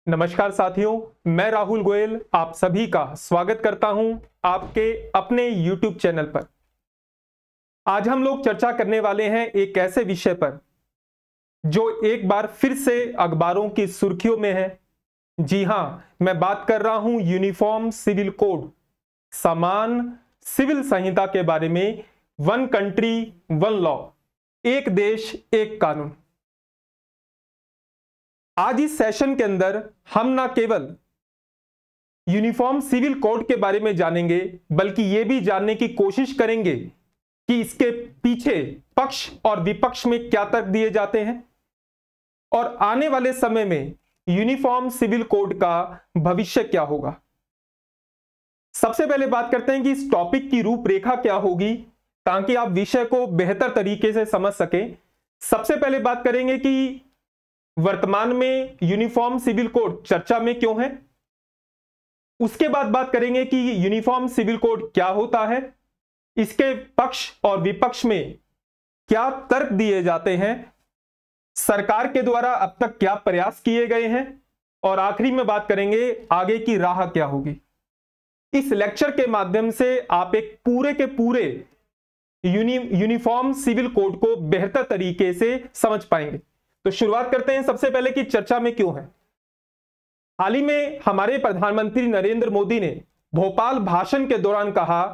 नमस्कार साथियों, मैं राहुल गोयल आप सभी का स्वागत करता हूं आपके अपने YouTube चैनल पर। आज हम लोग चर्चा करने वाले हैं एक ऐसे विषय पर जो एक बार फिर से अखबारों की सुर्खियों में है। जी हां, मैं बात कर रहा हूं यूनिफॉर्म सिविल कोड, समान सिविल संहिता के बारे में। वन कंट्री वन लॉ, एक देश एक कानून। आज इस सेशन के अंदर हम ना केवल यूनिफॉर्म सिविल कोड के बारे में जानेंगे, बल्कि यह भी जानने की कोशिश करेंगे कि इसके पीछे पक्ष और विपक्ष में क्या तर्क दिए जाते हैं और आने वाले समय में यूनिफॉर्म सिविल कोड का भविष्य क्या होगा। सबसे पहले बात करते हैं कि इस टॉपिक की रूपरेखा क्या होगी, ताकि आप विषय को बेहतर तरीके से समझ सकें। सबसे पहले बात करेंगे कि वर्तमान में यूनिफॉर्म सिविल कोड चर्चा में क्यों है। उसके बाद बात करेंगे कि यूनिफॉर्म सिविल कोड क्या होता है, इसके पक्ष और विपक्ष में क्या तर्क दिए जाते हैं, सरकार के द्वारा अब तक क्या प्रयास किए गए हैं, और आखिरी में बात करेंगे आगे की राह क्या होगी। इस लेक्चर के माध्यम से आप एक पूरे के पूरे यूनिफॉर्म सिविल कोड को बेहतर तरीके से समझ पाएंगे। तो शुरुआत करते हैं सबसे पहले कि चर्चा में क्यों है। हाल ही में हमारे प्रधानमंत्री नरेंद्र मोदी ने भोपाल भाषण के दौरान कहा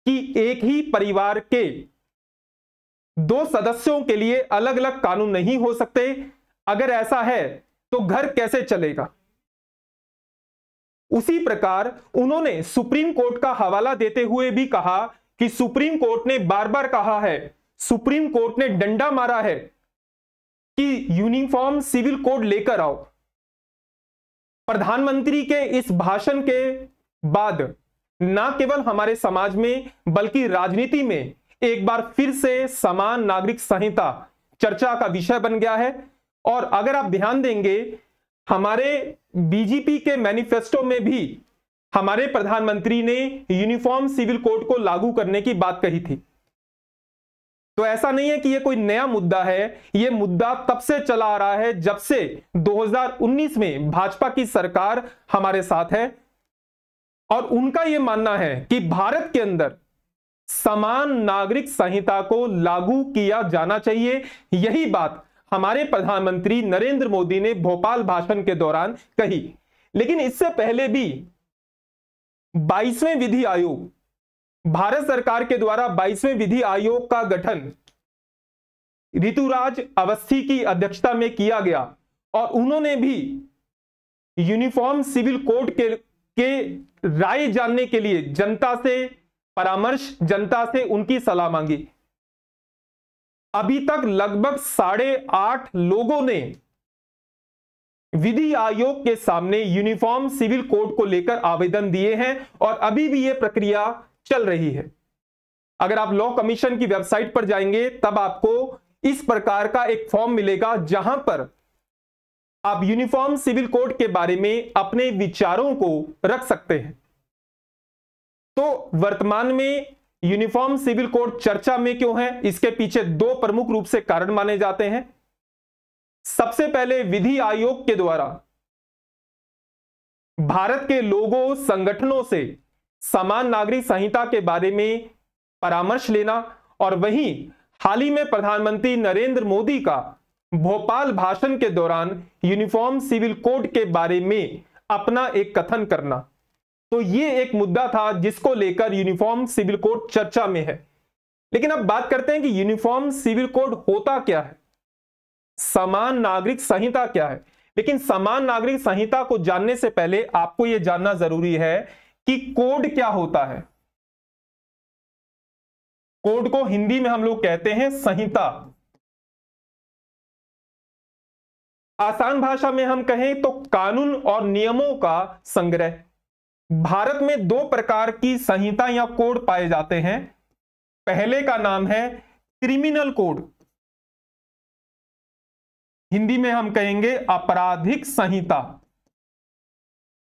कि एक ही परिवार के दो सदस्यों के लिए अलग अलग कानून नहीं हो सकते। अगर ऐसा है तो घर कैसे चलेगा। उसी प्रकार उन्होंने सुप्रीम कोर्ट का हवाला देते हुए भी कहा कि सुप्रीम कोर्ट ने बार बार कहा है, सुप्रीम कोर्ट ने डंडा मारा है कि यूनिफॉर्म सिविल कोड लेकर आओ। प्रधानमंत्री के इस भाषण के बाद ना केवल हमारे समाज में बल्कि राजनीति में एक बार फिर से समान नागरिक संहिता चर्चा का विषय बन गया है। और अगर आप ध्यान देंगे, हमारे बीजेपी के मैनिफेस्टो में भी हमारे प्रधानमंत्री ने यूनिफॉर्म सिविल कोड को लागू करने की बात कही थी। तो ऐसा नहीं है कि यह कोई नया मुद्दा है, यह मुद्दा तब से चला आ रहा है जब से 2019 में भाजपा की सरकार हमारे साथ है। और उनका यह मानना है कि भारत के अंदर समान नागरिक संहिता को लागू किया जाना चाहिए। यही बात हमारे प्रधानमंत्री नरेंद्र मोदी ने भोपाल भाषण के दौरान कही। लेकिन इससे पहले भी 22वें विधि आयोग, भारत सरकार के द्वारा 22वें विधि आयोग का गठन ऋतुराज अवस्थी की अध्यक्षता में किया गया और उन्होंने भी यूनिफॉर्म सिविल कोड के राय जानने के लिए जनता से परामर्श, जनता से उनकी सलाह मांगी। अभी तक लगभग 8.5 लोगों ने विधि आयोग के सामने यूनिफॉर्म सिविल कोड को लेकर आवेदन दिए हैं और अभी भी यह प्रक्रिया चल रही है। अगर आप लॉ कमीशन की वेबसाइट पर जाएंगे तब आपको इस प्रकार का एक फॉर्म मिलेगा, जहां पर आप यूनिफॉर्म सिविल कोड के बारे में अपने विचारों को रख सकते हैं। तो वर्तमान में यूनिफॉर्म सिविल कोड चर्चा में क्यों है, इसके पीछे दो प्रमुख रूप से कारण माने जाते हैं। सबसे पहले, विधि आयोग के द्वारा भारत के लोगों, संगठनों से समान नागरिक संहिता के बारे में परामर्श लेना, और वहीं हाल ही में प्रधानमंत्री नरेंद्र मोदी का भोपाल भाषण के दौरान यूनिफॉर्म सिविल कोड के बारे में अपना एक कथन करना। तो यह एक मुद्दा था जिसको लेकर यूनिफॉर्म सिविल कोड चर्चा में है। लेकिन अब बात करते हैं कि यूनिफॉर्म सिविल कोड होता क्या है, समान नागरिक संहिता क्या है। लेकिन समान नागरिक संहिता को जानने से पहले आपको यह जानना जरूरी है कि कोड क्या होता है। कोड को हिंदी में हम लोग कहते हैं संहिता। आसान भाषा में हम कहें तो कानून और नियमों का संग्रह। भारत में दो प्रकार की संहिता या कोड पाए जाते हैं। पहले का नाम है क्रिमिनल कोड, हिंदी में हम कहेंगे आपराधिक संहिता,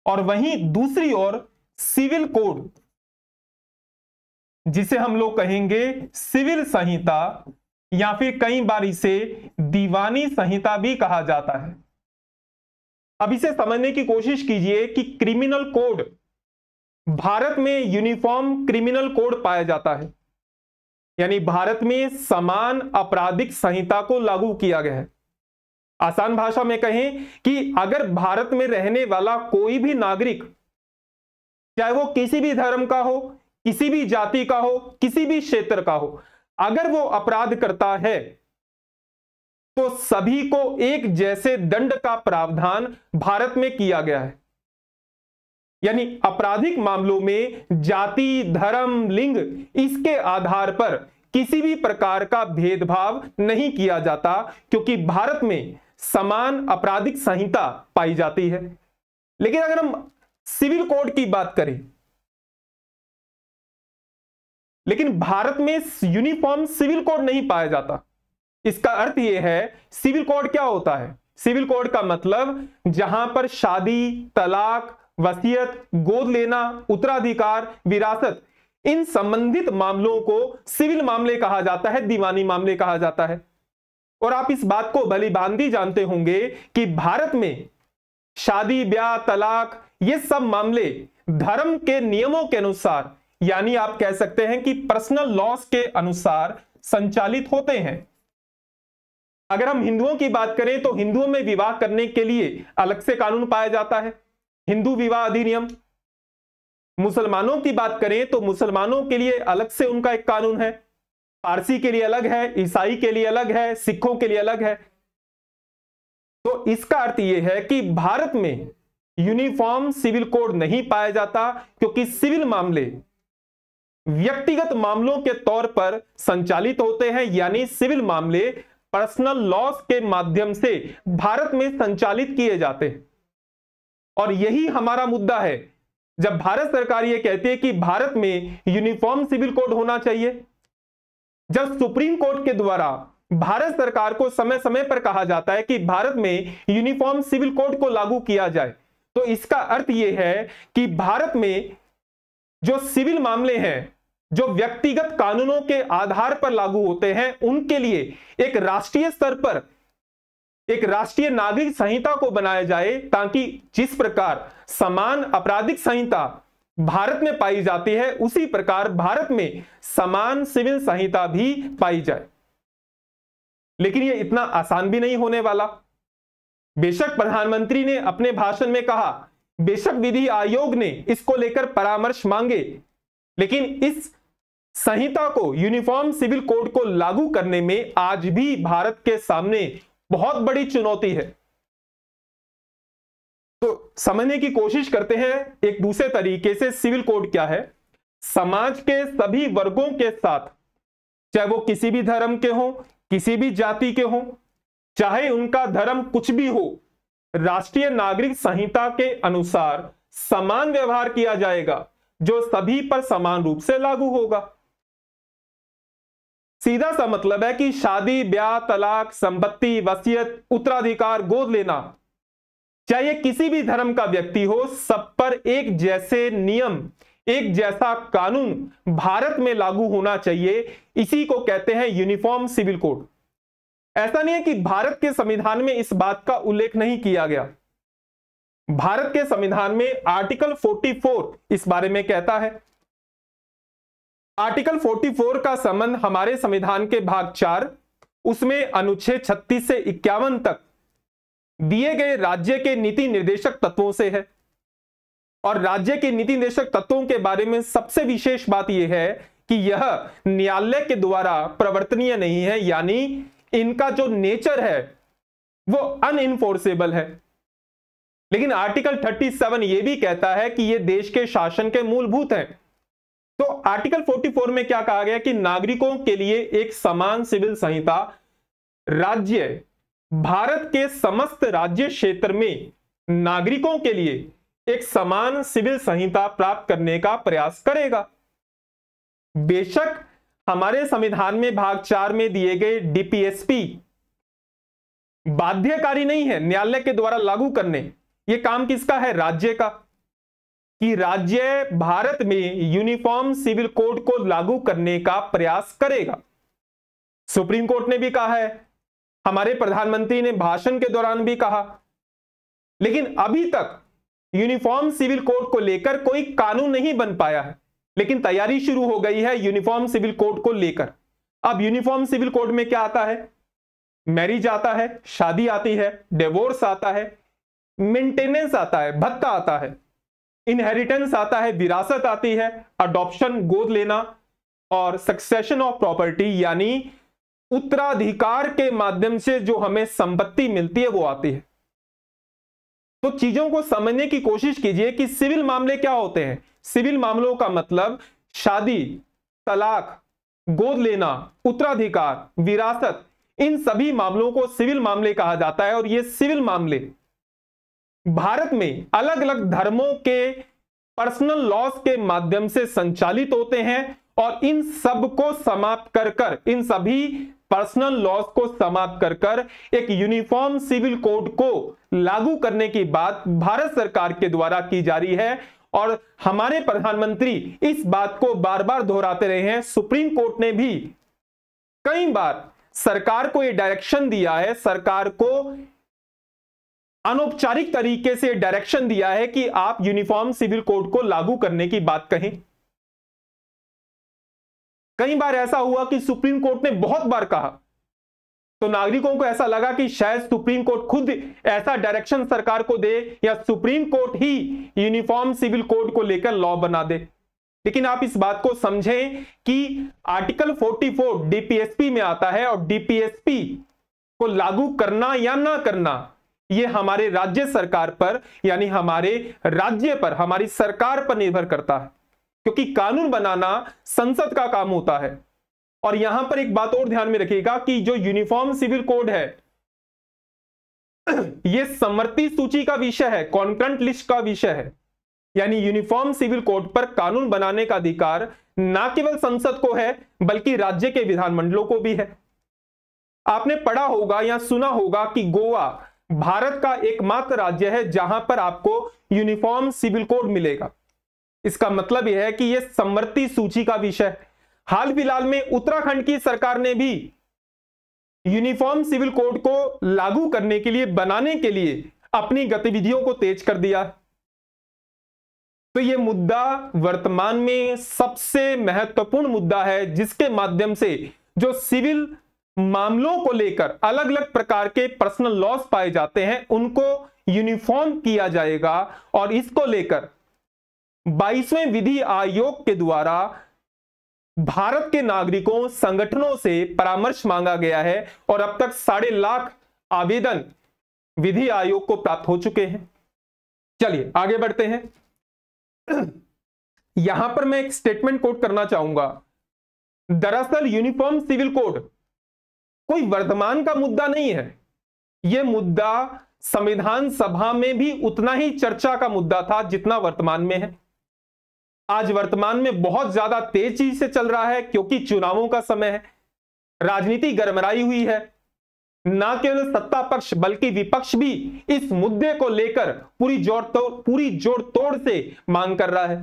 और वहीं दूसरी ओर सिविल कोड, जिसे हम लोग कहेंगे सिविल संहिता, या फिर कई बार इसे दीवानी संहिता भी कहा जाता है। अब इसे समझने की कोशिश कीजिए कि क्रिमिनल कोड, भारत में यूनिफॉर्म क्रिमिनल कोड पाया जाता है, यानी भारत में समान आपराधिक संहिता को लागू किया गया है। आसान भाषा में कहें कि अगर भारत में रहने वाला कोई भी नागरिक, चाहे वो किसी भी धर्म का हो, किसी भी जाति का हो, किसी भी क्षेत्र का हो, अगर वो अपराध करता है तो सभी को एक जैसे दंड का प्रावधान भारत में किया गया है। यानी आपराधिक मामलों में जाति, धर्म, लिंग, इसके आधार पर किसी भी प्रकार का भेदभाव नहीं किया जाता, क्योंकि भारत में समान आपराधिक संहिता पाई जाती है। लेकिन अगर हम सिविल कोड की बात करें, लेकिन भारत में यूनिफॉर्म सिविल कोड नहीं पाया जाता। इसका अर्थ यह है, सिविल कोड क्या होता है? सिविल कोड का मतलब जहां पर शादी, तलाक, वसीयत, गोद लेना, उत्तराधिकार, विरासत, इन संबंधित मामलों को सिविल मामले कहा जाता है, दीवानी मामले कहा जाता है। और आप इस बात को भलीभांति जानते होंगे कि भारत में शादी, ब्याह, तलाक, ये सब मामले धर्म के नियमों के अनुसार, यानी आप कह सकते हैं कि पर्सनल लॉस के अनुसार संचालित होते हैं। अगर हम हिंदुओं की बात करें तो हिंदुओं में विवाह करने के लिए अलग से कानून पाया जाता है, हिंदू विवाह अधिनियम। मुसलमानों की बात करें तो मुसलमानों के लिए अलग से उनका एक कानून है, पारसी के लिए अलग है, ईसाई के लिए अलग है, सिखों के लिए अलग है। तो इसका अर्थ यह है कि भारत में यूनिफॉर्म सिविल कोड नहीं पाया जाता, क्योंकि सिविल मामले व्यक्तिगत मामलों के तौर पर संचालित होते हैं, यानी सिविल मामले पर्सनल लॉस के माध्यम से भारत में संचालित किए जाते हैं। और यही हमारा मुद्दा है। जब भारत सरकार यह कहती है कि भारत में यूनिफॉर्म सिविल कोड होना चाहिए, जब सुप्रीम कोर्ट के द्वारा भारत सरकार को समय समय पर कहा जाता है कि भारत में यूनिफॉर्म सिविल कोड को लागू किया जाए, तो इसका अर्थ यह है कि भारत में जो सिविल मामले हैं, जो व्यक्तिगत कानूनों के आधार पर लागू होते हैं, उनके लिए एक राष्ट्रीय स्तर पर एक राष्ट्रीय नागरिक संहिता को बनाया जाए, ताकि जिस प्रकार समान आपराधिक संहिता भारत में पाई जाती है, उसी प्रकार भारत में समान सिविल संहिता भी पाई जाए। लेकिन यह इतना आसान भी नहीं होने वाला। बेशक प्रधानमंत्री ने अपने भाषण में कहा, बेशक विधि आयोग ने इसको लेकर परामर्श मांगे, लेकिन इस संहिता को, यूनिफॉर्म सिविल कोड को लागू करने में आज भी भारत के सामने बहुत बड़ी चुनौती है। तो समझने की कोशिश करते हैं एक दूसरे तरीके से सिविल कोड क्या है। समाज के सभी वर्गों के साथ, चाहे वो किसी भी धर्म के हों, किसी भी जाति के हों, चाहे उनका धर्म कुछ भी हो, राष्ट्रीय नागरिक संहिता के अनुसार समान व्यवहार किया जाएगा, जो सभी पर समान रूप से लागू होगा। सीधा सा मतलब है कि शादी, ब्याह, तलाक, संपत्ति, वसीयत, उत्तराधिकार, गोद लेना, चाहे किसी भी धर्म का व्यक्ति हो, सब पर एक जैसे नियम, एक जैसा कानून भारत में लागू होना चाहिए। इसी को कहते हैं यूनिफॉर्म सिविल कोड। ऐसा नहीं है कि भारत के संविधान में इस बात का उल्लेख नहीं किया गया। भारत के संविधान में आर्टिकल 44 इस बारे में कहता है। आर्टिकल 44 का संबंध हमारे संविधान के भाग 4, उसमें अनुच्छेद 36 से 51 तक दिए गए राज्य के नीति निर्देशक तत्वों से है। और राज्य के नीति निर्देशक तत्वों के बारे में सबसे विशेष बात यह है कि यह न्यायालय के द्वारा प्रवर्तनीय नहीं है, यानी इनका जो नेचर है वो अनइनफोर्सेबल है। लेकिन आर्टिकल 37 यह भी कहता है कि यह देश के शासन के मूलभूत हैं। तो आर्टिकल 44 में क्या कहा गया कि नागरिकों के लिए एक समान सिविल संहिता राज्य, भारत के समस्त राज्य क्षेत्र में नागरिकों के लिए एक समान सिविल संहिता प्राप्त करने का प्रयास करेगा। बेशक हमारे संविधान में भाग 4 में दिए गए डीपीएसपी बाध्यकारी नहीं है न्यायालय के द्वारा लागू करने। यह काम किसका है? राज्य का, कि राज्य भारत में यूनिफॉर्म सिविल कोड को लागू करने का प्रयास करेगा। सुप्रीम कोर्ट ने भी कहा है, हमारे प्रधानमंत्री ने भाषण के दौरान भी कहा। लेकिन अभी तक यूनिफॉर्म सिविल कोड को लेकर कोई कानून नहीं बन पाया है, लेकिन तैयारी शुरू हो गई है यूनिफॉर्म सिविल कोड को लेकर। अब यूनिफॉर्म सिविल कोड में क्या आता है? मैरिज आता है, शादी आती है, डिवोर्स आता है, मेंटेनेंस आता है, भत्ता आता है, इनहेरिटेंस आता है, विरासत आती है, अडॉप्शन गोद लेना, और सक्सेशन ऑफ प्रॉपर्टी यानी उत्तराधिकार के माध्यम से जो हमें संपत्ति मिलती है वो आती है। तो चीजों को समझने की कोशिश कीजिए कि सिविल मामले क्या होते हैं। सिविल मामलों का मतलब शादी, तलाक, गोद लेना, उत्तराधिकार, विरासत, इन सभी मामलों को सिविल मामले कहा जाता है। और ये सिविल मामले भारत में अलग अलग धर्मों के पर्सनल लॉज के माध्यम से संचालित होते हैं, और इन सब को समाप्त कर कर, इन सभी पर्सनल लॉज को समाप्त कर कर एक यूनिफॉर्म सिविल कोड को लागू करने की बात भारत सरकार के द्वारा की जा रही है। और हमारे प्रधानमंत्री इस बात को बार बार दोहराते रहे हैं। सुप्रीम कोर्ट ने भी कई बार सरकार को यह डायरेक्शन दिया है, सरकार को अनौपचारिक तरीके से डायरेक्शन दिया है कि आप यूनिफॉर्म सिविल कोड को लागू करने की बात कहें। कई बार ऐसा हुआ कि सुप्रीम कोर्ट ने बहुत बार कहा, तो नागरिकों को ऐसा लगा कि शायद सुप्रीम कोर्ट खुद ऐसा डायरेक्शन सरकार को दे, या सुप्रीम कोर्ट ही यूनिफॉर्म सिविल कोड को लेकर लॉ बना दे। लेकिन आप इस बात को समझें कि आर्टिकल 44 डीपीएसपी में आता है, और डीपीएसपी को लागू करना या ना करना यह हमारे राज्य सरकार पर, यानी हमारे राज्य पर, हमारी सरकार पर निर्भर करता है, क्योंकि कानून बनाना संसद का काम होता है। और यहां पर एक बात और ध्यान में रखिएगा कि जो यूनिफॉर्म सिविल कोड है यह समवर्ती सूची का विषय है, कॉन्करेंट लिस्ट का विषय है। यानी यूनिफॉर्म सिविल कोड पर कानून बनाने का अधिकार ना केवल संसद को है, बल्कि राज्य के विधानमंडलों को भी है। आपने पढ़ा होगा या सुना होगा कि गोवा भारत का एकमात्र राज्य है जहां पर आपको यूनिफॉर्म सिविल कोड मिलेगा। इसका मतलब यह है कि यह समवर्ती सूची का विषय है। हाल फिलहाल में उत्तराखंड की सरकार ने भी यूनिफॉर्म सिविल कोड को लागू करने के लिए, बनाने के लिए अपनी गतिविधियों को तेज कर दिया। तो यह मुद्दा वर्तमान में सबसे महत्वपूर्ण मुद्दा है, जिसके माध्यम से जो सिविल मामलों को लेकर अलग अलग प्रकार के पर्सनल लॉज पाए जाते हैं उनको यूनिफॉर्म किया जाएगा। और इसको लेकर 22वें विधि आयोग के द्वारा भारत के नागरिकों, संगठनों से परामर्श मांगा गया है, और अब तक 1.5 लाख आवेदन विधि आयोग को प्राप्त हो चुके हैं। चलिए आगे बढ़ते हैं। यहां पर मैं एक स्टेटमेंट कोट करना चाहूंगा। दरअसल यूनिफॉर्म सिविल कोड कोई वर्तमान का मुद्दा नहीं है। यह मुद्दा संविधान सभा में भी उतना ही चर्चा का मुद्दा था जितना वर्तमान में है। आज वर्तमान में बहुत ज्यादा तेजी से चल रहा है, क्योंकि चुनावों का समय है, राजनीति गरमराई हुई है। ना केवल सत्ता पक्ष बल्कि विपक्ष भी इस मुद्दे को लेकर पूरी जोड़ तोड़ से मांग कर रहा है।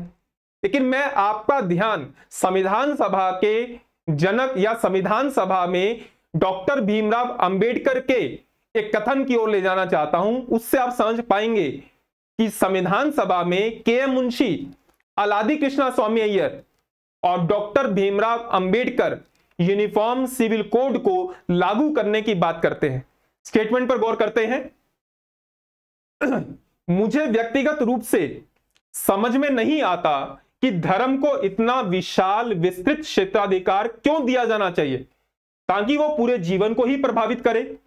लेकिन मैं आपका ध्यान संविधान सभा के जनक या संविधान सभा में डॉक्टर भीमराव अंबेडकर के एक कथन की ओर ले जाना चाहता हूं। उससे आप समझ पाएंगे कि संविधान सभा में के.एम. मुंशी, अलादी कृष्णा स्वामी अय्यर और doctor Bhimrao Ambedkar uniform civil code को लागू करने की बात करते हैं। स्टेटमेंट पर गौर करते हैं। मुझे व्यक्तिगत रूप से समझ में नहीं आता कि धर्म को इतना विशाल विस्तृत क्षेत्राधिकार क्यों दिया जाना चाहिए ताकि वो पूरे जीवन को ही प्रभावित करे,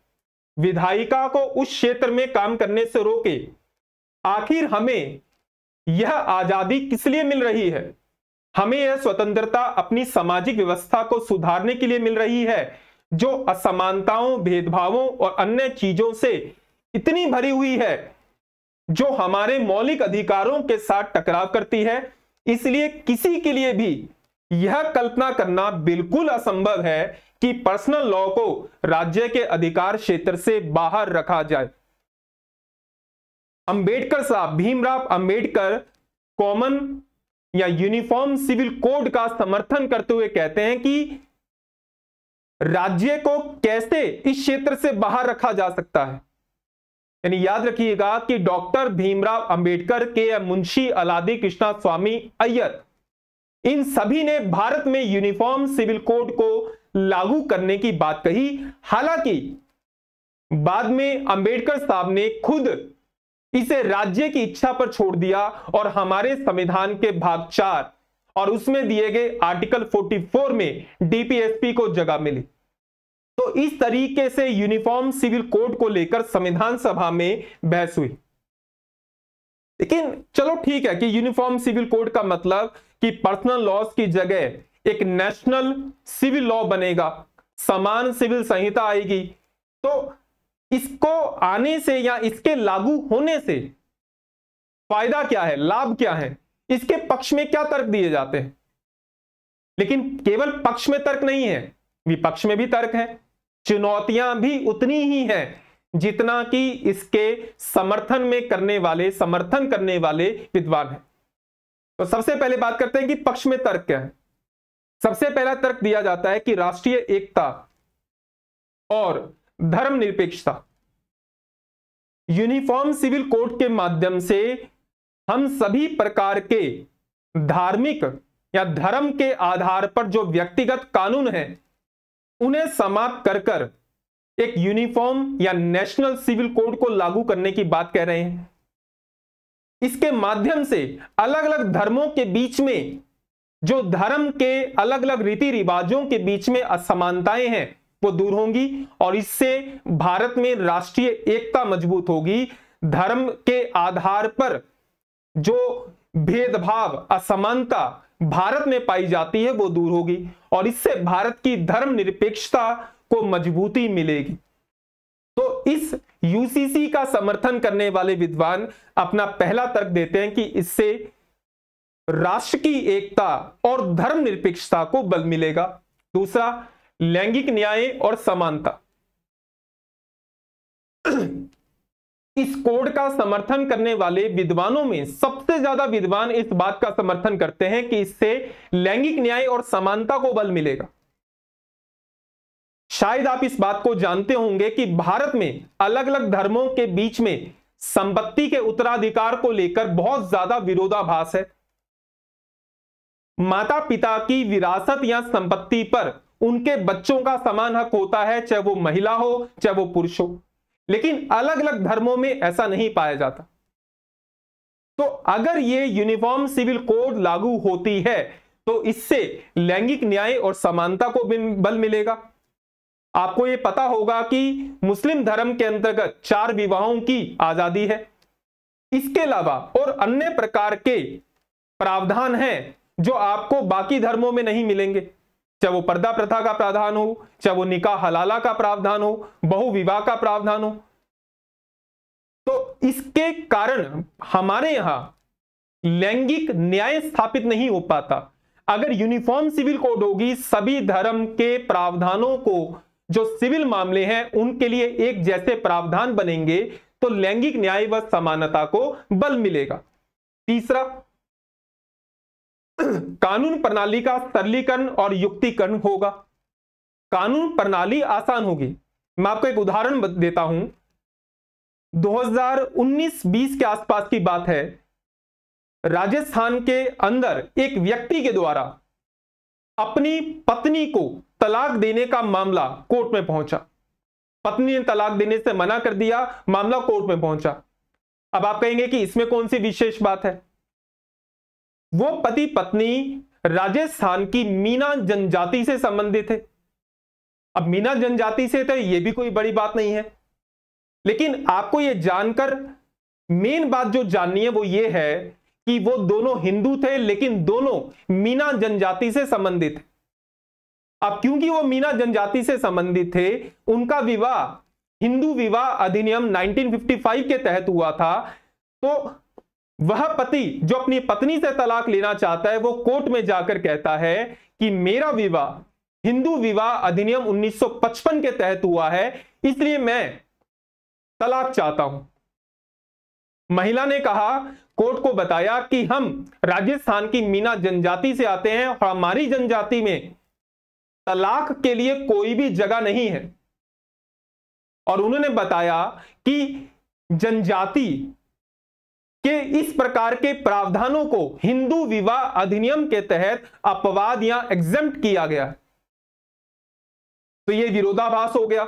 विधायिका को उस क्षेत्र में काम करने से रोके। आखिर हमें यह आजादी किस लिए मिल रही है? हमें यह स्वतंत्रता अपनी सामाजिक व्यवस्था को सुधारने के लिए मिल रही है, जो असमानताओं, भेदभावों और अन्य चीजों से इतनी भरी हुई है, जो हमारे मौलिक अधिकारों के साथ टकराव करती है। इसलिए किसी के लिए भी यह कल्पना करना बिल्कुल असंभव है कि पर्सनल लॉ को राज्य के अधिकार क्षेत्र से बाहर रखा जाए। अंबेडकर साहब, भीमराव अंबेडकर कॉमन या यूनिफॉर्म सिविल कोड का समर्थन करते हुए कहते हैं कि राज्य को कैसे इस क्षेत्र से बाहर रखा जा सकता है। यानी याद रखिएगा कि डॉक्टर भीमराव अंबेडकर के मुंशी अलादी कृष्णा स्वामी अय्यर, इन सभी ने भारत में यूनिफॉर्म सिविल कोड को लागू करने की बात कही। हालांकि बाद में अंबेडकर साहब ने खुद इसे राज्य की इच्छा पर छोड़ दिया और हमारे संविधान के भाग 4 और उसमें दिए गए आर्टिकल 44 में डीपीएसपी को जगह मिली। तो इस तरीके से यूनिफॉर्म सिविल कोड को लेकर संविधान सभा में बहस हुई। लेकिन चलो ठीक है कि यूनिफॉर्म सिविल कोड का मतलब कि पर्सनल लॉज की जगह एक नेशनल सिविल लॉ बनेगा, समान सिविल संहिता आएगी। तो इसको आने से या इसके लागू होने से फायदा क्या है, लाभ क्या है, इसके पक्ष में क्या तर्क दिए जाते हैं। लेकिन केवल पक्ष में तर्क नहीं है, विपक्ष में भी तर्क है, चुनौतियां भी उतनी ही हैं जितना कि इसके समर्थन करने वाले विद्वान हैं। तो सबसे पहले बात करते हैं कि पक्ष में तर्क क्या है। सबसे पहला तर्क दिया जाता है कि राष्ट्रीय एकता और धर्मनिरपेक्षता। यूनिफॉर्म सिविल कोड के माध्यम से हम सभी प्रकार के धार्मिक या धर्म के आधार पर जो व्यक्तिगत कानून हैं उन्हें समाप्त कर एक यूनिफॉर्म या नेशनल सिविल कोड को लागू करने की बात कह रहे हैं। इसके माध्यम से अलग अलग धर्मों के बीच में जो धर्म के अलग अलग रीति रिवाजों के बीच में असमानताएं हैं वो दूर होंगी और इससे भारत में राष्ट्रीय एकता मजबूत होगी। धर्म के आधार पर जो भेदभाव, असमानता भारत में पाई जाती है वो दूर होगी और इससे भारत की धर्मनिरपेक्षता को मजबूती मिलेगी। तो इस यूसीसी का समर्थन करने वाले विद्वान अपना पहला तर्क देते हैं कि इससे राष्ट्र की एकता और धर्मनिरपेक्षता को बल मिलेगा। दूसरा, लैंगिक न्याय और समानता। इस कोड का समर्थन करने वाले विद्वानों में सबसे ज्यादा विद्वान इस बात का समर्थन करते हैं कि इससे लैंगिक न्याय और समानता को बल मिलेगा। शायद आप इस बात को जानते होंगे कि भारत में अलग अलग धर्मों के बीच में संपत्ति के उत्तराधिकार को लेकर बहुत ज्यादा विरोधाभास है। माता पिता की विरासत या संपत्ति पर उनके बच्चों का समान हक होता है, चाहे वो महिला हो चाहे वो पुरुष हो, लेकिन अलग अलग धर्मों में ऐसा नहीं पाया जाता। तो अगर ये यूनिफॉर्म सिविल कोड लागू होती है तो इससे लैंगिक न्याय और समानता को बल मिलेगा। आपको ये पता होगा कि मुस्लिम धर्म के अंतर्गत 4 विवाहों की आजादी है। इसके अलावा और अन्य प्रकार के प्रावधान हैं जो आपको बाकी धर्मों में नहीं मिलेंगे, चाहे वो पर्दा प्रथा का प्रावधान हो, चाहे वो निकाह हलाला का प्रावधान हो, बहुविवाह का प्रावधान हो। तो इसके कारण हमारे यहां लैंगिक न्याय स्थापित नहीं हो पाता। अगर यूनिफॉर्म सिविल कोड होगी, सभी धर्म के प्रावधानों को, जो सिविल मामले हैं उनके लिए एक जैसे प्रावधान बनेंगे तो लैंगिक न्याय व समानता को बल मिलेगा। तीसरा, कानून प्रणाली का सरलीकरण और युक्तिकरण होगा। कानून प्रणाली आसान होगी। मैं आपको एक उदाहरण देता हूं। 2019-20 के आसपास की बात है, राजस्थान के अंदर एक व्यक्ति के द्वारा अपनी पत्नी को तलाक देने का मामला कोर्ट में पहुंचा। पत्नी ने तलाक देने से मना कर दिया, मामला कोर्ट में पहुंचा। अब आप कहेंगे कि इसमें कौन सी विशेष बात है। वो पति पत्नी राजस्थान की मीना जनजाति से संबंधित है। अब मीना जनजाति से तो ये भी कोई बड़ी बात नहीं है, लेकिन आपको ये जानकर मेन बात जो जाननी है वो ये है कि वो दोनों हिंदू थे लेकिन दोनों मीना जनजाति से संबंधित थे। अब क्योंकि वो मीना जनजाति से संबंधित थे, उनका विवाह हिंदू विवाह अधिनियम 1955 के तहत हुआ था। तो वह पति जो अपनी पत्नी से तलाक लेना चाहता है वो कोर्ट में जाकर कहता है कि मेरा विवाह हिंदू विवाह अधिनियम 1955 के तहत हुआ है, इसलिए मैं तलाक चाहता हूं। महिला ने कहा, कोर्ट को बताया कि हम राजस्थान की मीना जनजाति से आते हैं और हमारी जनजाति में तलाक के लिए कोई भी जगह नहीं है। और उन्होंने बताया कि जनजाति के इस प्रकार के प्रावधानों को हिंदू विवाह अधिनियम के तहत अपवाद या एग्जेम्प्ट किया गया। तो यह विरोधाभास हो गया।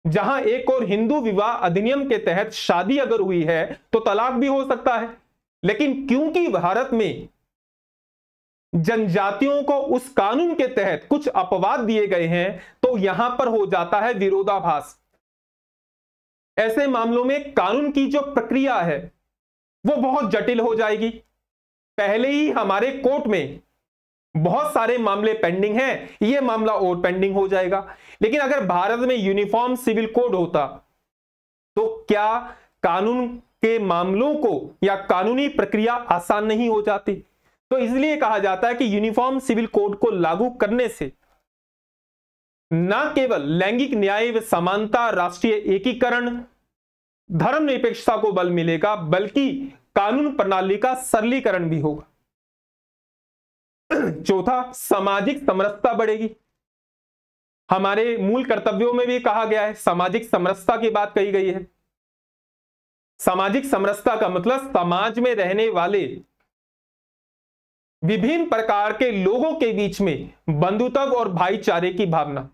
जहां एक और हिंदू विवाह अधिनियम के तहत शादी अगर हुई है तो तलाक भी हो सकता है, लेकिन क्योंकि भारत में जनजातियों को उस कानून के तहत कुछ अपवाद दिए गए हैं तो यहां पर हो जाता है विरोधाभास। ऐसे मामलों में कानून की जो प्रक्रिया है वो बहुत जटिल हो जाएगी। पहले ही हमारे कोर्ट में बहुत सारे मामले पेंडिंग हैं, यह मामला और पेंडिंग हो जाएगा। लेकिन अगर भारत में यूनिफॉर्म सिविल कोड होता तो क्या कानून के मामलों को या कानूनी प्रक्रिया आसान नहीं हो जाती? तो इसलिए कहा जाता है कि यूनिफॉर्म सिविल कोड को लागू करने से न केवल लैंगिक न्याय व समानता, राष्ट्रीय एकीकरण, धर्मनिरपेक्षता को बल मिलेगा, बल्कि कानून प्रणाली का सरलीकरण भी होगा। चौथा, सामाजिक समरसता बढ़ेगी। हमारे मूल कर्तव्यों में भी कहा गया है, सामाजिक समरसता की बात कही गई है। सामाजिक समरसता का मतलब समाज में रहने वाले विभिन्न प्रकार के लोगों के बीच में बंधुत्व और भाईचारे की भावना।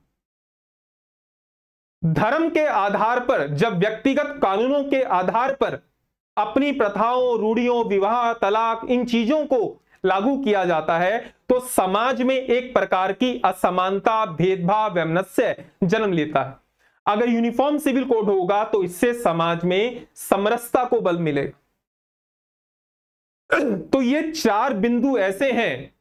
धर्म के आधार पर जब व्यक्तिगत कानूनों के आधार पर अपनी प्रथाओं, रूढ़ियों, विवाह, तलाक, इन चीजों को लागू किया जाता है तो समाज में एक प्रकार की असमानता, भेदभाव, वैमनस्य जन्म लेता है। अगर यूनिफॉर्म सिविल कोड होगा तो इससे समाज में समरसता को बल मिलेगा। तो ये 4 बिंदु ऐसे हैं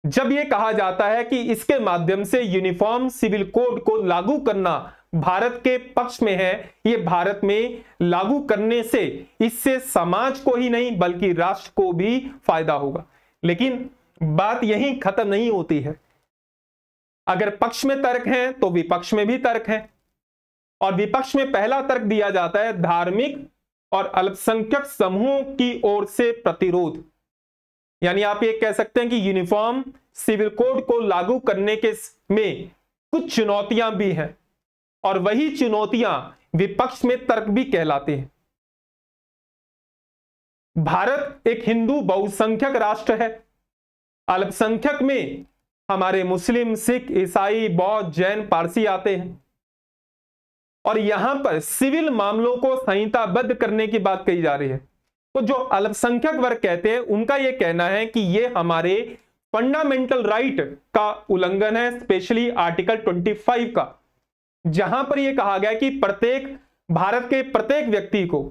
जब यह कहा जाता है कि इसके माध्यम से यूनिफॉर्म सिविल कोड को लागू करना भारत के पक्ष में है। यह भारत में लागू करने से इससे समाज को ही नहीं बल्कि राष्ट्र को भी फायदा होगा। लेकिन बात यहीं खत्म नहीं होती है। अगर पक्ष में तर्क है तो विपक्ष में भी तर्क है, और विपक्ष में पहला तर्क दिया जाता है धार्मिक और अल्पसंख्यक समूहों की ओर से प्रतिरोध। यानी आप ये कह सकते हैं कि यूनिफॉर्म सिविल कोड को लागू करने के में कुछ चुनौतियां भी हैं, और वही चुनौतियां विपक्ष में तर्क भी कहलाते हैं। भारत एक हिंदू बहुसंख्यक राष्ट्र है। अल्पसंख्यक में हमारे मुस्लिम, सिख, ईसाई, बौद्ध, जैन, पारसी आते हैं, और यहां पर सिविल मामलों को संहिताबद्ध करने की बात कही जा रही है। तो जो अल्पसंख्यक वर्ग कहते हैं उनका यह कहना है कि यह हमारे फंडामेंटल राइट का उल्लंघन है, स्पेशली आर्टिकल 25 का, जहां पर यह कहा गया कि भारत के प्रत्येक व्यक्ति को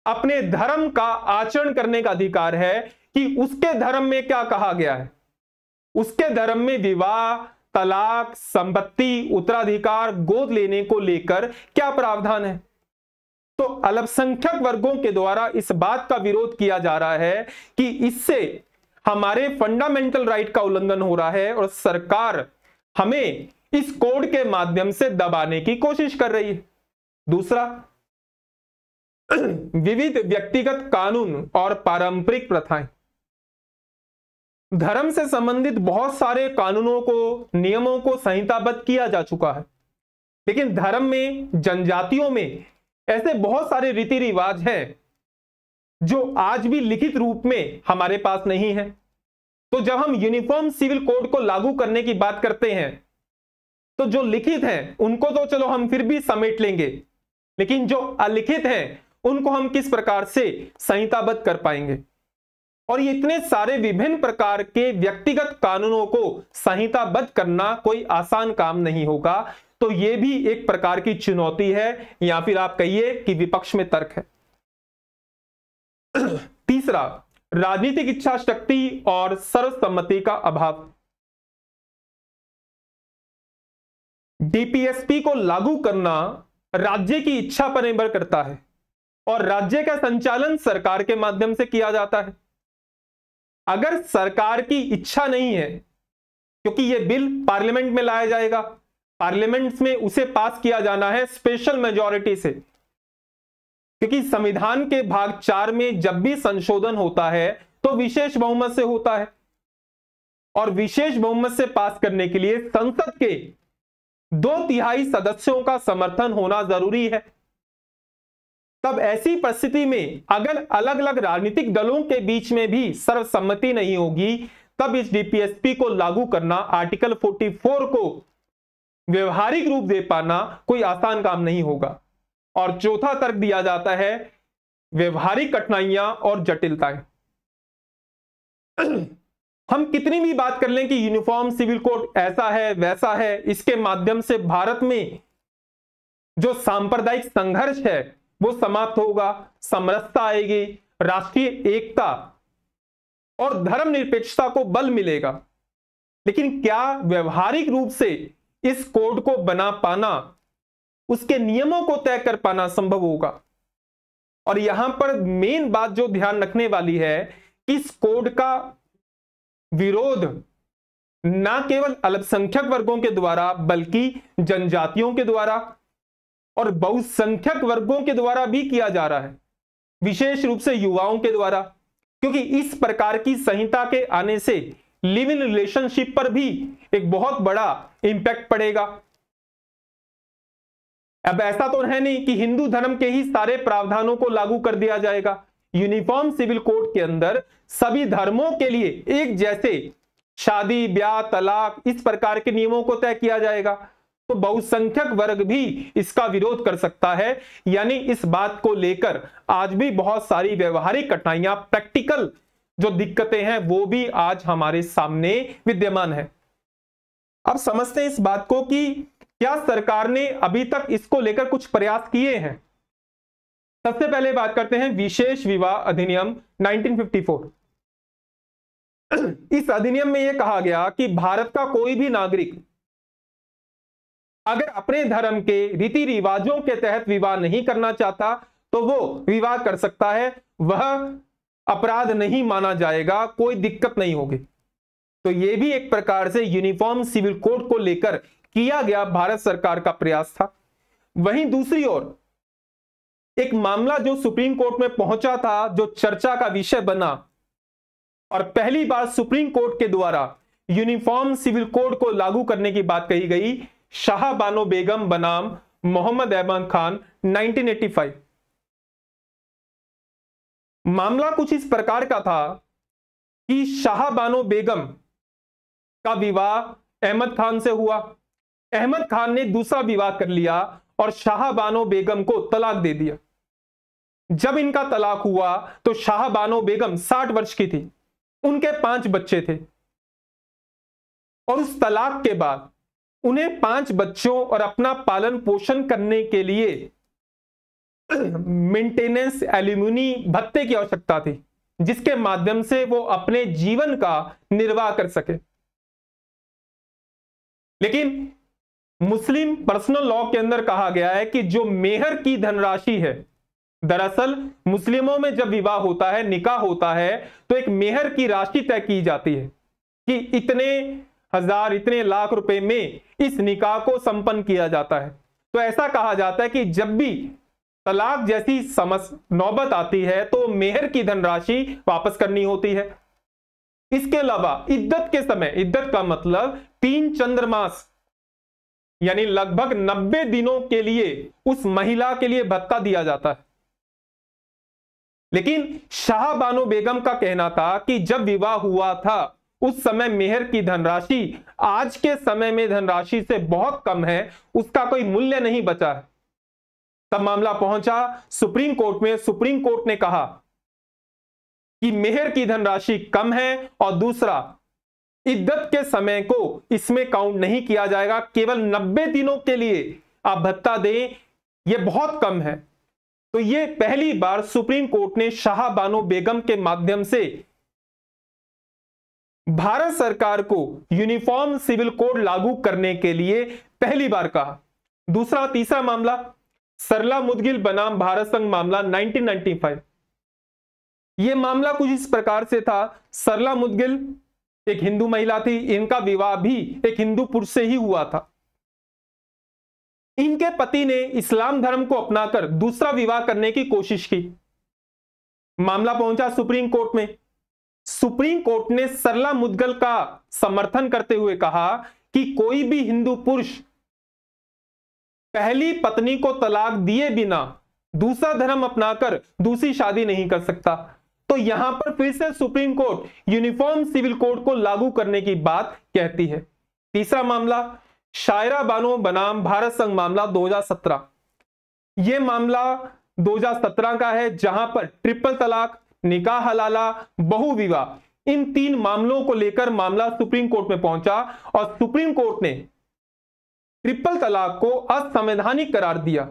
अपने धर्म का आचरण करने का अधिकार है कि उसके धर्म में क्या कहा गया है। उसके धर्म में विवाह, तलाक, संपत्ति, उत्तराधिकार, गोद लेने को लेकर क्या प्रावधान है। तो अल्पसंख्यक वर्गों के द्वारा इस बात का विरोध किया जा रहा है कि इससे हमारे फंडामेंटल राइट का उल्लंघन हो रहा है और सरकार हमें इस कोड के माध्यम से दबाने की कोशिश कर रही है। दूसरा, विविध व्यक्तिगत कानून और पारंपरिक प्रथाएं। धर्म से संबंधित बहुत सारे कानूनों को, नियमों को संहिताबद्ध किया जा चुका है, लेकिन धर्म में, जनजातियों में ऐसे बहुत सारे रीति रिवाज हैं जो आज भी लिखित रूप में हमारे पास नहीं है। तो जब हम यूनिफॉर्म सिविल कोड को लागू करने की बात करते हैं तो जो लिखित हैं उनको तो चलो हम फिर भी समेट लेंगे, लेकिन जो अलिखित हैं उनको हम किस प्रकार से संहिताबद्ध कर पाएंगे। और ये इतने सारे विभिन्न प्रकार के व्यक्तिगत कानूनों को संहिताबद्ध करना कोई आसान काम नहीं होगा। तो यह भी एक प्रकार की चुनौती है, या फिर आप कहिए कि विपक्ष में तर्क है। तीसरा, राजनीतिक इच्छा शक्ति और सर्वसम्मति का अभाव। डीपीएसपी को लागू करना राज्य की इच्छा पर निर्भर करता है, और राज्य का संचालन सरकार के माध्यम से किया जाता है। अगर सरकार की इच्छा नहीं है, क्योंकि यह बिल पार्लियामेंट में लाया जाएगा, पार्लियामेंट में उसे पास किया जाना है स्पेशल मेजॉरिटी से, क्योंकि संविधान के भाग 4 में जब भी संशोधन होता है तो विशेष बहुमत से होता है, और विशेष बहुमत से पास करने के लिए संसद के 2/3 सदस्यों का समर्थन होना जरूरी है। तब ऐसी परिस्थिति में अगर अलग अलग राजनीतिक दलों के बीच में भी सर्वसम्मति नहीं होगी, तब इस डीपीएसपी को लागू करना, आर्टिकल 44 को व्यवहारिक रूप दे पाना कोई आसान काम नहीं होगा। और चौथा तर्क दिया जाता है व्यवहारिक कठिनाइयां और जटिलताएं। हम कितनी भी बात कर लें कि यूनिफॉर्म सिविल कोड ऐसा है वैसा है, इसके माध्यम से भारत में जो सांप्रदायिक संघर्ष है वो समाप्त होगा, समरसता आएगी, राष्ट्रीय एकता और धर्मनिरपेक्षता को बल मिलेगा। लेकिन क्या व्यवहारिक रूप से इस कोड को बना पाना, उसके नियमों को तय कर पाना संभव होगा? और यहां पर मेन बात जो ध्यान रखने वाली है कि इस कोड का विरोध ना केवल अल्पसंख्यक वर्गों के द्वारा बल्कि जनजातियों के द्वारा और बहुसंख्यक वर्गों के द्वारा भी किया जा रहा है, विशेष रूप से युवाओं के द्वारा, क्योंकि इस प्रकार की संहिता के आने से लिव इन रिलेशनशिप पर भी एक बहुत बड़ा इंपैक्ट पड़ेगा। अब ऐसा तो है नहीं कि हिंदू धर्म के ही सारे प्रावधानों को लागू कर दिया जाएगा। यूनिफॉर्म सिविल कोड के अंदर सभी धर्मों के लिए एक जैसे शादी, ब्याह, तलाक, इस प्रकार के नियमों को तय किया जाएगा, तो बहुसंख्यक वर्ग भी इसका विरोध कर सकता है। यानी इस बात को लेकर आज भी बहुत सारी व्यवहारिक कठिनाइयां, प्रैक्टिकल जो दिक्कतें हैं वो भी आज हमारे सामने विद्यमान है। अब समझते हैं इस बात को कि क्या सरकार ने अभी तक इसको लेकर कुछ प्रयास किए हैं। सबसे पहले बात करते हैं विशेष विवाह अधिनियम 1954। इस अधिनियम में यह कहा गया कि भारत का कोई भी नागरिक अगर अपने धर्म के रीति रिवाजों के तहत विवाह नहीं करना चाहता तो वो विवाह कर सकता है, वह अपराध नहीं माना जाएगा, कोई दिक्कत नहीं होगी। तो यह भी एक प्रकार से यूनिफॉर्म सिविल कोड को लेकर किया गया भारत सरकार का प्रयास था। वहीं दूसरी ओर एक मामला जो सुप्रीम कोर्ट में पहुंचा था, जो चर्चा का विषय बना और पहली बार सुप्रीम कोर्ट के द्वारा यूनिफॉर्म सिविल कोड को लागू करने की बात कही गई, शाह बानो बेगम बनाम मोहम्मद अहमद खान 1985। मामला कुछ इस प्रकार का था कि शाह बानो बेगम का विवाह अहमद खान से हुआ। अहमद खान ने दूसरा विवाह कर लिया और शाह बानो बेगम को तलाक दे दिया। जब इनका तलाक हुआ तो शाह बानो बेगम 60 वर्ष की थी, उनके 5 बच्चे थे और उस तलाक के बाद उन्हें 5 बच्चों और अपना पालन पोषण करने के लिए मेंटेनेंस एलिमुनी भत्ते की आवश्यकता थी, जिसके माध्यम से वो अपने जीवन का निर्वाह कर सके। लेकिन मुस्लिम पर्सनल लॉ के अंदर कहा गया है कि जो मेहर की धनराशि है, दरअसल मुस्लिमों में जब विवाह होता है, निकाह होता है, तो एक मेहर की राशि तय की जाती है कि इतने हजार, इतने लाख रुपए में इस निकाह को संपन्न किया जाता है। तो ऐसा कहा जाता है कि जब भी तलाक जैसी नौबत आती है तो मेहर की धनराशि वापस करनी होती है। इसके अलावा इद्दत के समय, इद्दत का मतलब 3 चंद्रमास यानी लगभग 90 दिनों के लिए उस महिला के लिए भत्ता दिया जाता है। लेकिन शाह बानो बेगम का कहना था कि जब विवाह हुआ था उस समय मेहर की धनराशि आज के समय में धनराशि से बहुत कम है, उसका कोई मूल्य नहीं बचा है। तब मामला पहुंचा सुप्रीम कोर्ट में। सुप्रीम कोर्ट ने कहा कि मेहर की धनराशि कम है और दूसरा इद्दत के समय को इसमें काउंट नहीं किया जाएगा, केवल 90 दिनों के लिए आप भत्ता दें, यह बहुत कम है। तो यह पहली बार सुप्रीम कोर्ट ने शाह बानो बेगम के माध्यम से भारत सरकार को यूनिफॉर्म सिविल कोड लागू करने के लिए पहली बार कहा। दूसरा, तीसरा मामला सरला मुदगिल बनाम भारत संघ मामला 1995। यह मामला कुछ इस प्रकार से था। सरला मुदगिल एक हिंदू महिला थी, इनका विवाह भी एक हिंदू पुरुष से ही हुआ था। इनके पति ने इस्लाम धर्म को अपनाकर दूसरा विवाह करने की कोशिश की। मामला पहुंचा सुप्रीम कोर्ट में। सुप्रीम कोर्ट ने सरला मुदगल का समर्थन करते हुए कहा कि कोई भी हिंदू पुरुष पहली पत्नी को तलाक दिए बिना दूसरा धर्म अपनाकर दूसरी शादी नहीं कर सकता। तो यहां पर फिर से supreme court uniform civil code को लागू करने की बात कहती है। तीसरा मामला शायरा बानो बनाम भारत संघ मामला 2017। यह मामला 2017 का है, जहां पर ट्रिपल तलाक, निकाह हलाला, बहु विवाह, इन 3 मामलों को लेकर मामला सुप्रीम कोर्ट में पहुंचा और सुप्रीम कोर्ट ने ट्रिपल तलाक को असंवैधानिक करार दिया।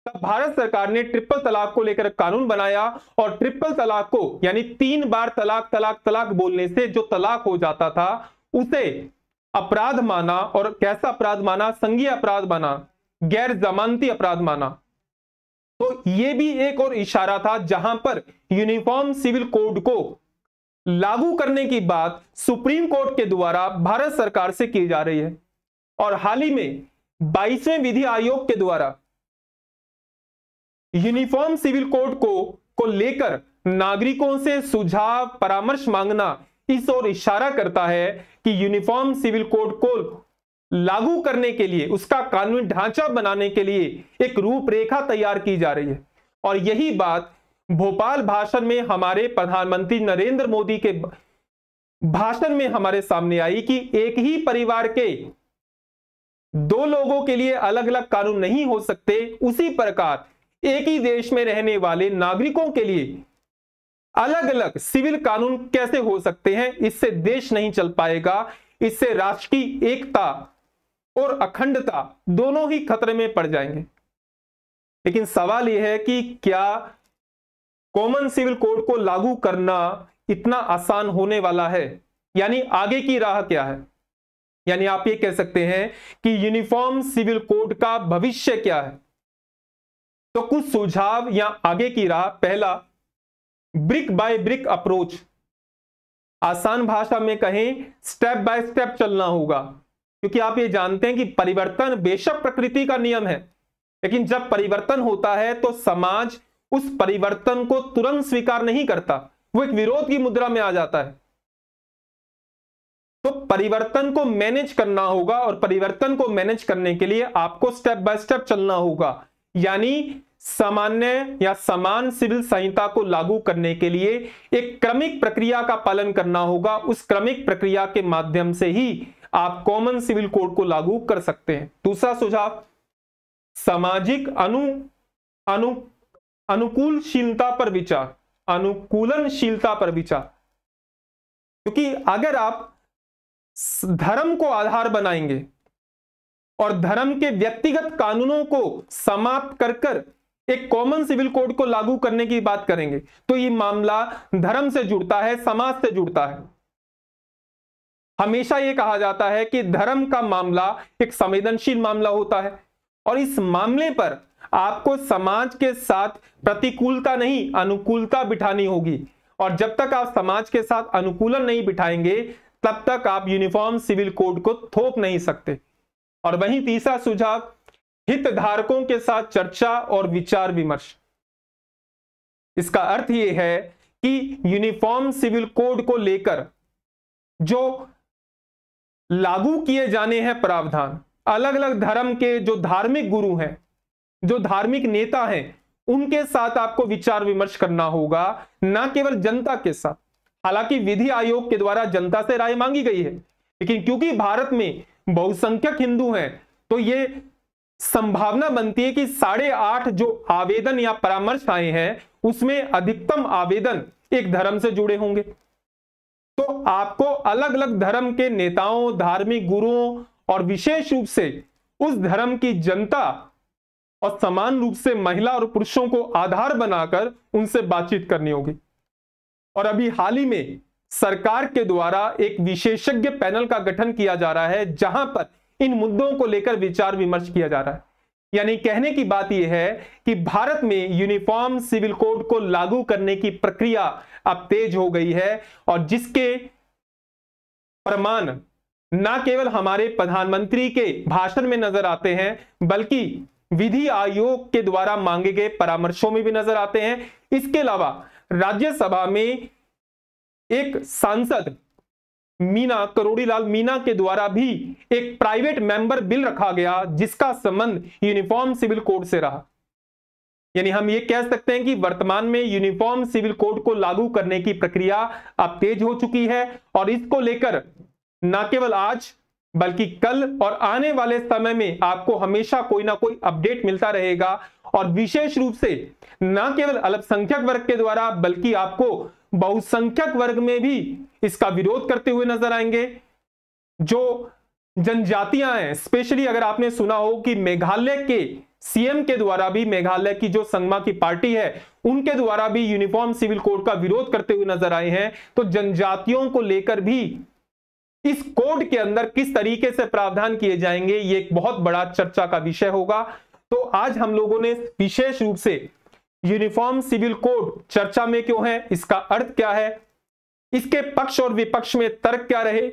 तब भारत सरकार ने ट्रिपल तलाक को लेकर कानून बनाया और ट्रिपल तलाक को, यानी 3 बार तलाक तलाक तलाक बोलने से जो तलाक हो जाता था, उसे अपराध माना। और कैसा अपराध माना? संज्ञेय अपराध माना, गैर जमानती अपराध माना। तो यह भी एक और इशारा था जहां पर यूनिफॉर्म सिविल कोड को लागू करने की बात सुप्रीम कोर्ट के द्वारा भारत सरकार से की जा रही है। और हाल ही में 22वें विधि आयोग के द्वारा यूनिफॉर्म सिविल कोड को लेकर नागरिकों से सुझाव परामर्श मांगना इस ओर इशारा करता है कि यूनिफॉर्म सिविल कोड को लागू करने के लिए, उसका कानूनी ढांचा बनाने के लिए एक रूपरेखा तैयार की जा रही है। और यही बात भोपाल भाषण में हमारे प्रधानमंत्री नरेंद्र मोदी के भाषण में हमारे सामने आई कि एक ही परिवार के 2 लोगों के लिए अलग अलग कानून नहीं हो सकते। उसी प्रकार एक ही देश में रहने वाले नागरिकों के लिए अलग अलग सिविल कानून कैसे हो सकते हैं? इससे देश नहीं चल पाएगा, इससे राष्ट्र की एकता और अखंडता दोनों ही खतरे में पड़ जाएंगे। लेकिन सवाल यह है कि क्या कॉमन सिविल कोड को लागू करना इतना आसान होने वाला है? यानी आगे की राह क्या है? यानी आप ये कह सकते हैं कि यूनिफॉर्म सिविल कोड का भविष्य क्या है? तो कुछ सुझाव या आगे की राह। पहला, ब्रिक बाय ब्रिक अप्रोच। आसान भाषा में कहें, स्टेप बाय स्टेप चलना होगा। क्योंकि आप ये जानते हैं कि परिवर्तन बेशक प्रकृति का नियम है, लेकिन जब परिवर्तन होता है तो समाज उस परिवर्तन को तुरंत स्वीकार नहीं करता, वो एक विरोध की मुद्रा में आ जाता है। तो परिवर्तन को मैनेज करना होगा और परिवर्तन को मैनेज करने के लिए आपको स्टेप बाय स्टेप चलना होगा। यानी सामान्य या समान सिविल संहिता को लागू करने के लिए एक क्रमिक प्रक्रिया का पालन करना होगा। उस क्रमिक प्रक्रिया के माध्यम से ही आप कॉमन सिविल कोड को लागू कर सकते हैं। दूसरा सुझाव, सामाजिक अनुकूलशीलता पर विचार, अनुकूलनशीलता पर विचार। क्योंकि अगर आप धर्म को आधार बनाएंगे और धर्म के व्यक्तिगत कानूनों को समाप्त कर एक कॉमन सिविल कोड को लागू करने की बात करेंगे, तो ये मामला धर्म से जुड़ता है, समाज से जुड़ता है। हमेशा यह कहा जाता है कि धर्म का मामला एक संवेदनशील मामला होता है और इस मामले पर आपको समाज के साथ प्रतिकूलता नहीं, अनुकूलता बिठानी होगी। और जब तक आप समाज के साथ अनुकूलन नहीं बिठाएंगे, तब तक आप यूनिफॉर्म सिविल कोड को थोप नहीं सकते। और वहीं तीसरा सुझाव, हितधारकों के साथ चर्चा और विचार विमर्श। इसका अर्थ यह है कि यूनिफॉर्म सिविल कोड को लेकर जो लागू किए जाने हैं प्रावधान, अलग अलग धर्म के जो धार्मिक गुरु हैं, जो धार्मिक नेता हैं, उनके साथ आपको विचार विमर्श करना होगा, ना केवल जनता के साथ। हालांकि विधि आयोग के द्वारा जनता से राय मांगी गई है, लेकिन क्योंकि भारत में बहुसंख्यक हिंदू हैं, तो यह संभावना बनती है कि 8.5 जो आवेदन या परामर्श आए हैं, उसमें अधिकतम आवेदन एक धर्म से जुड़े होंगे। तो आपको अलग अलग धर्म के नेताओं, धार्मिक गुरुओं और विशेष रूप से उस धर्म की जनता और समान रूप से महिला और पुरुषों को आधार बनाकर उनसे बातचीत करनी होगी। और अभी हाल ही में सरकार के द्वारा एक विशेषज्ञ पैनल का गठन किया जा रहा है, जहां पर इन मुद्दों को लेकर विचार विमर्श किया जा रहा है। यानी कहने की बात यह है कि भारत में यूनिफॉर्म सिविल कोड को लागू करने की प्रक्रिया अब तेज हो गई है और जिसके प्रमाण न केवल हमारे प्रधानमंत्री के भाषण में नजर आते हैं, बल्कि विधि आयोग के द्वारा मांगे गए परामर्शों में भी नजर आते हैं। इसके अलावा राज्यसभा में एक सांसद मीना, करोड़ीलाल मीना के द्वारा भी एक प्राइवेट मेंबर बिल रखा गया, जिसका संबंध यूनिफॉर्म सिविल कोड से रहा। यानी हम ये कह सकते हैं कि वर्तमान में यूनिफॉर्म सिविल कोड को लागू करने की प्रक्रिया अब तेज हो चुकी है और इसको लेकर न केवल आज बल्कि कल और आने वाले समय में आपको हमेशा कोई ना कोई अपडेट मिलता रहेगा और विशेष रूप से न केवल अल्पसंख्यक वर्ग के द्वारा बल्कि आपको बहुसंख्यक वर्ग में भी इसका विरोध करते हुए नजर आएंगे। जो जनजातियां हैं, स्पेशली अगर आपने सुना हो कि मेघालय के सीएम के द्वारा भी, मेघालय की जो संगमा की पार्टी है उनके द्वारा भी यूनिफॉर्म सिविल कोड का विरोध करते हुए नजर आए हैं, तो जनजातियों को लेकर भी इस कोड के अंदर किस तरीके से प्रावधान किए जाएंगे ये एक बहुत बड़ा चर्चा का विषय होगा। तो आज हम लोगों ने विशेष रूप से यूनिफॉर्म सिविल कोड चर्चा में क्यों है, इसका अर्थ क्या है, इसके पक्ष और विपक्ष में तर्क क्या रहे,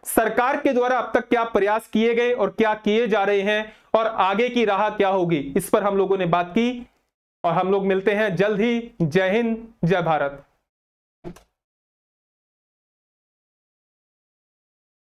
सरकार के द्वारा अब तक क्या प्रयास किए गए और क्या किए जा रहे हैं और आगे की राह क्या होगी, इस पर हम लोगों ने बात की। और हम लोग मिलते हैं जल्द ही। जय हिंद, जय भारत।